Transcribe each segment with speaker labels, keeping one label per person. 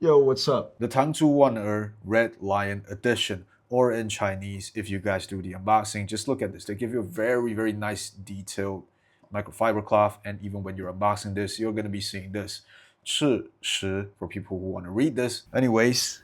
Speaker 1: Yo, what's up?
Speaker 2: The TangZu Waner Red Lion Edition, or in Chinese, if you guys do the unboxing, just look at this. They give you a very nice detailed microfiber cloth, and even when you're unboxing this, you're gonna be seeing this. 是 for people who want to read this. Anyways,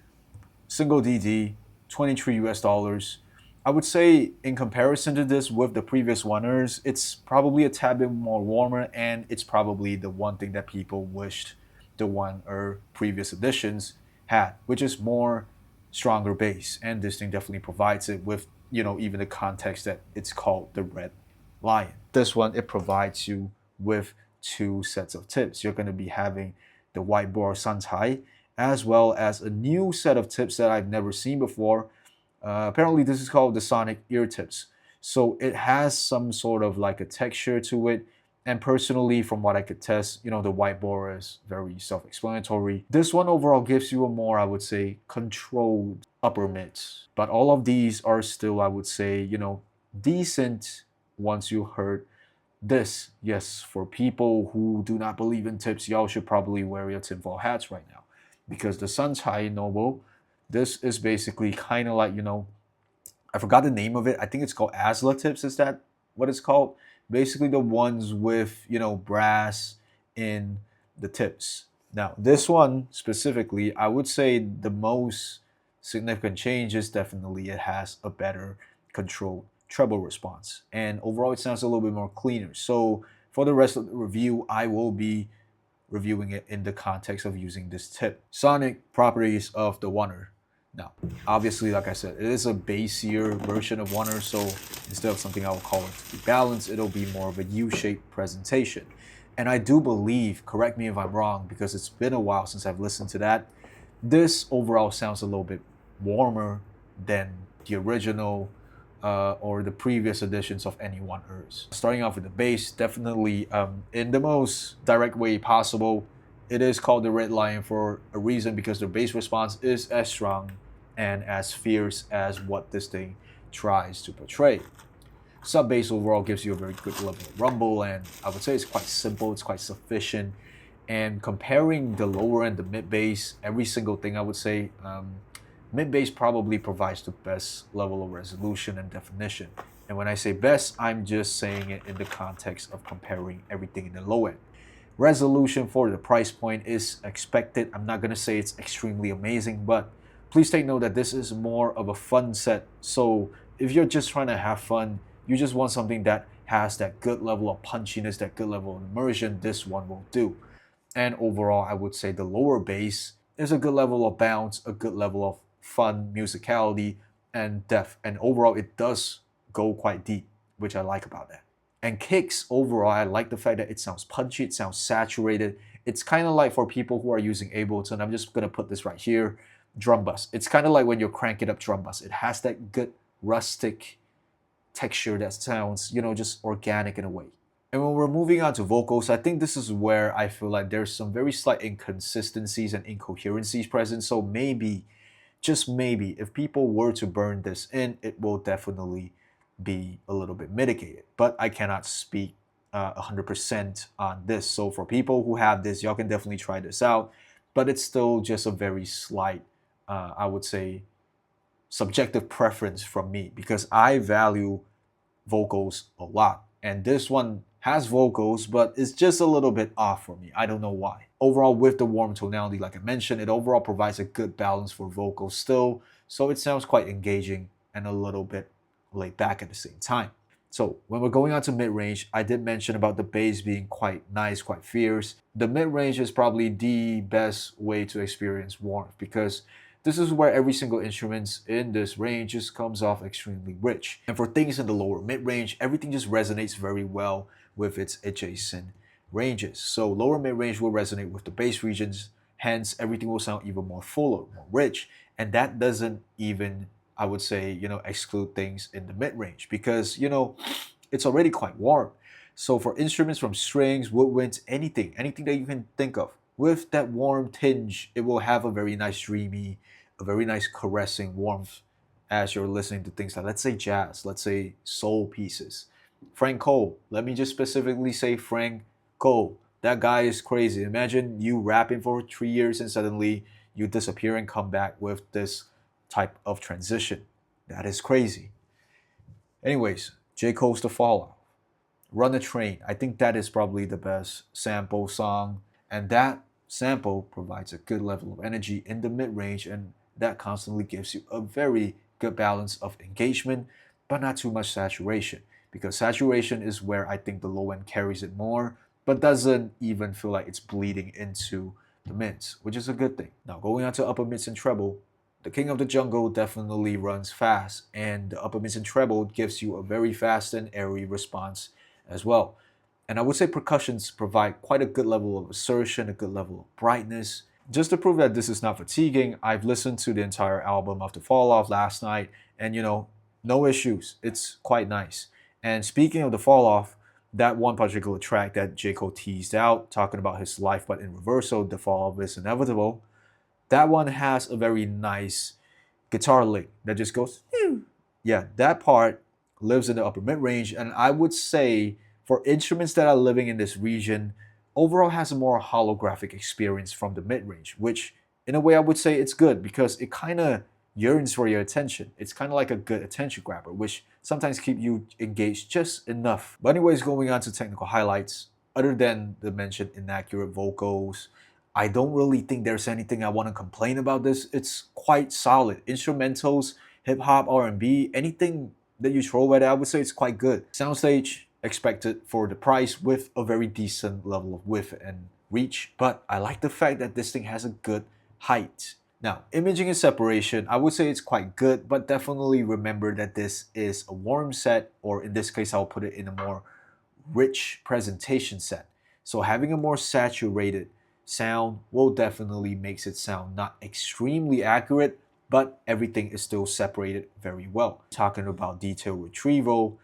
Speaker 2: single DD, 23 US dollars. I would say in comparison to this with the previous Waners, it's probably a tad bit more warmer, and it's probably the one thing that people wished the one or previous editions had, which is more stronger bass. And this thing definitely provides it with, even the context that it's called the Red Lion. This one, it provides you with two sets of tips. You're going to be having the white bore SANCAI as well as a new set of tips that I've never seen before. Apparently, this is called the Sonic ear tips. So it has some sort of like a texture to it. And personally, from what I could test, the white bore is very self-explanatory. This one overall gives you a more, I would say, controlled upper mids. But all of these are still, I would say, decent once you heard this. Yes, for people who do not believe in tips, y'all should probably wear your tinfoil hats right now. Because the SANCAI Noble, this is basically kind of like, I forgot the name of it. I think it's called Asla tips. Is that what it's called? Basically, the ones with brass in the tips. Now, this one specifically, I would say the most significant change is definitely it has a better controlled treble response, and overall, it sounds a little bit more cleaner. So, for the rest of the review, I will be reviewing it in the context of using this tip. Sonic properties of the Waner. Now, obviously, like I said, it is a bassier version of Waner, so instead of something I will call it to be balanced, it'll be more of a U-shaped presentation. And I do believe, correct me if I'm wrong, because it's been a while since I've listened to that, this overall sounds a little bit warmer than the original or the previous editions of any One Earth. Starting off with the bass, definitely in the most direct way possible. It is called the Red Lion for a reason because the bass response is as strong and as fierce as what this thing tries to portray. Sub bass overall gives you a very good level of rumble, and I would say it's quite simple, it's quite sufficient. And comparing the lower and the mid bass, every single thing I would say, mid bass probably provides the best level of resolution and definition. And when I say best, I'm just saying it in the context of comparing everything in the low end. Resolution for the price point is expected. I'm not going to say it's extremely amazing, but please take note that this is more of a fun set. So if you're just trying to have fun, you just want something that has that good level of punchiness, that good level of immersion, this one will do. And overall, I would say the lower bass is a good level of bounce, a good level of fun, musicality, and depth. And overall, it does go quite deep, which I like about that. And kicks, overall, I like the fact that it sounds punchy, it sounds saturated. It's kind of like for people who are using Ableton, I'm just going to put this right here, drum bus. It's kind of like when you're cranking up drum bus. It has that good rustic texture that sounds, just organic in a way. And when we're moving on to vocals, I think this is where I feel like there's some very slight inconsistencies and incoherencies present. So maybe, just maybe, if people were to burn this in, it will definitely be a little bit mitigated. But I cannot speak 100% on this. So for people who have this, y'all can definitely try this out. But it's still just a very slight, I would say, subjective preference from me because I value vocals a lot. And this one has vocals, but it's just a little bit off for me. I don't know why. Overall, with the warm tonality, like I mentioned, it overall provides a good balance for vocals still. So it sounds quite engaging and a little bit laid back at the same time. So when we're going on to mid-range, I did mention about the bass being quite nice, quite fierce. The mid-range is probably the best way to experience warmth because this is where every single instrument in this range just comes off extremely rich. And for things in the lower mid-range, everything just resonates very well with its adjacent ranges. So lower mid-range will resonate with the bass regions, hence everything will sound even more fuller, more rich. And that doesn't even, I would say, exclude things in the mid-range because, it's already quite warm. So for instruments from strings, woodwinds, anything that you can think of, with that warm tinge, it will have a very nice dreamy, a very nice caressing warmth as you're listening to things like, let's say, jazz, let's say, soul pieces. Frank Cole, let me just specifically say Frank Cole. That guy is crazy. Imagine you rapping for 3 years and suddenly you disappear and come back with this type of transition. That is crazy. Anyways, J. Cole's The Fallout. Run a Train. I think that is probably the best sample song. And that sample provides a good level of energy in the mid range, and that constantly gives you a very good balance of engagement, but not too much saturation. Because saturation is where I think the low end carries it more, but doesn't even feel like it's bleeding into the mids, which is a good thing. Now, going on to upper mids and treble, the King of the Jungle definitely runs fast, and the upper mids and treble gives you a very fast and airy response as well. And I would say percussions provide quite a good level of assertion, a good level of brightness. Just to prove that this is not fatiguing, I've listened to the entire album of The Fall Off last night, and no issues. It's quite nice. And speaking of The Fall Off, that one particular track that J. Cole teased out, talking about his life but in reversal, The Fall Off is inevitable, that one has a very nice guitar lick that just goes, yeah, that part lives in the upper mid range, and I would say for instruments that are living in this region, overall has a more holographic experience from the mid range, which in a way I would say it's good because it kind of yearns for your attention. It's kind of like a good attention grabber, which sometimes keep you engaged just enough. But anyways, going on to technical highlights, other than the mentioned inaccurate vocals, I don't really think there's anything I want to complain about this. It's quite solid. Instrumentals, hip hop, R&B, anything that you throw at it, I would say it's quite good. Soundstage, expected for the price with a very decent level of width and reach, but I like the fact that this thing has a good height. Now, imaging and separation, I would say it's quite good, but definitely remember that this is a warm set, or in this case, I'll put it in a more rich presentation set. So having a more saturated sound will definitely makes it sound not extremely accurate, but everything is still separated very well. Talking about detail retrieval,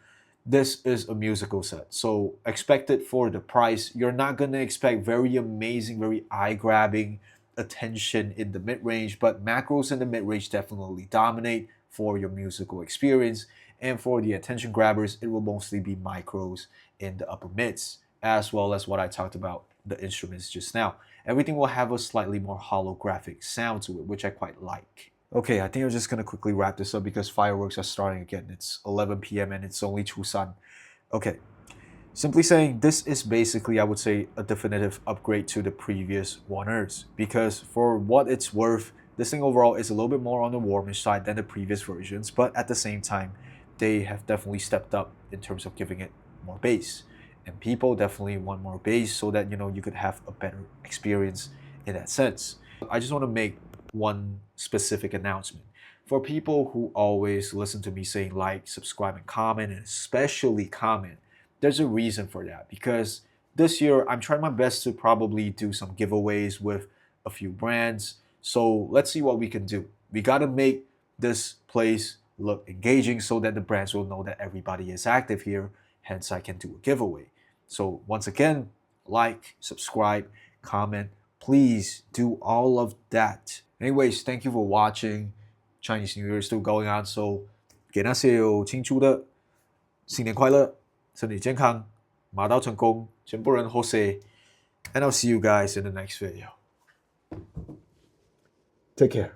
Speaker 2: this is a musical set, so expect it for the price. You're not gonna expect very amazing, very eye-grabbing attention in the mid-range, but macros in the mid-range definitely dominate for your musical experience. And for the attention grabbers, it will mostly be micros in the upper mids, as well as what I talked about, the instruments just now. Everything will have a slightly more holographic sound to it, which I quite like. Okay, I think I'm just gonna quickly wrap this up because fireworks are starting again. It's 11 p.m. and it's only Chusan. Okay, simply saying, this is basically, I would say, a definitive upgrade to the previous Waners, because for what it's worth, this thing overall is a little bit more on the warmish side than the previous versions, but at the same time, they have definitely stepped up in terms of giving it more bass. And people definitely want more bass so that you could have a better experience in that sense. I just want to make one specific announcement. For people who always listen to me saying like, subscribe, and comment, and especially comment, there's a reason for that, because this year I'm trying my best to probably do some giveaways with a few brands. So let's see what we can do. We got to make this place look engaging so that the brands will know that everybody is active here, hence I can do a giveaway. So once again, like, subscribe, comment, please do all of that. Anyways, thank you for watching. Chinese New Year is still going on, so 给那些有庆祝的，新年快乐，身体健康，马到成功，全部人好势。And I'll see you guys in the next video. Take care.